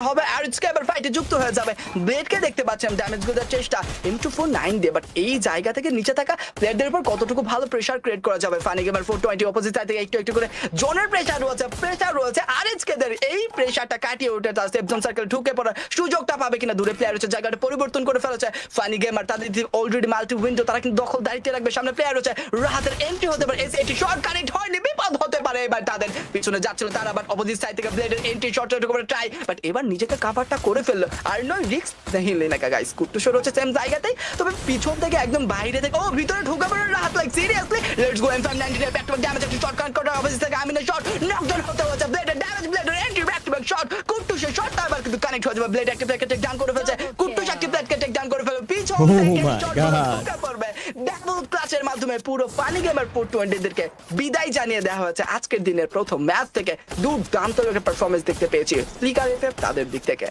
হবে আর স্ক্যাবার ফাইটে যুক্ত হয়ে যাবে। ব্লেডকে দেখতে পাচ্ছেন ড্যামেজ গুলোর চেষ্টা M249 দিয়ে, বাট এই জায়গা থেকে নিচে থাকা প্লেয়ারদের উপর কতটুকু ভালো প্রেসার ক্রিয়েট করা যাবে। ফানি গেমার 420 অপোজিট সাইড থেকে একটু একটু করে জোনের প্রেসার রয়েছে আর এসকেদের এই প্রেসারটা কাটিয়ে উঠে তার সেফ জোন সার্কেল ঢুকে পড়ার সুযোগটা পাবে কিনা। দূরে প্লেয়ার হচ্ছে, জায়গাটা পরিবর্তন করে ফেলেছে ফানি গেমার, তাদের অলরেডি মাল্টি উইন্ডো, তারা কিন্তু দখল দাঁড়িয়ে রাখবে। সামনে প্লেয়ার হচ্ছে, রাহাতের এন্ট্রি হতে পারে, এটি শর্ট কানেক্ট হয়নি, বিপদ হতে পারে। এবার তাদের পিছনে যাচ্ছিল তারা, বাট অপোজিট সাইড থেকে ব্লেডের এন্ট্রি শর্ট করে ট্রাই, বাট এবার নিজেকে কাভারটা করে ফেললো। আর নয় রিস্ক नहीं लेने का गाइस। কুট্টুসর হচ্ছে সেম জায়গাতেই, তবে পিছন থেকে একদম বাইরে থেকে ভিতরে ঢুকে পড়ে Rahat, like seriously let's go. M590 back to back damage, একটা শর্ট কানেক্ট করে অপোজিট থেকে আমিনের শট নকডাউন হতে হচ্ছে। ব্লেডের ড্যামেজ, ব্লেডের entry back to back shot, কুট্টুসের শটটা আবার কিন্তু কানেক্ট হয়ে যাবে। ব্লেড একটা প্লেটকে টেক ডাউন করে ফেলছে, কুট্টুস একটা প্লেটকে টেক ডাউন করে ফেলবে। পিছন থেকে শট ঢুকে পড়বে ডাবল ক্লাচের মাধ্যমে। পুরো ফানি গেমার 420 দেরকে বিদায় জানিয়ে দেওয়া হয়েছে আজকের দিনের প্রথম ম্যাচ থেকে। দুর্দান্ত একটা পারফরম্যান্স দেখতে পেয়েছি ফ্লিকার এফএফ তাদের দিক থেকে।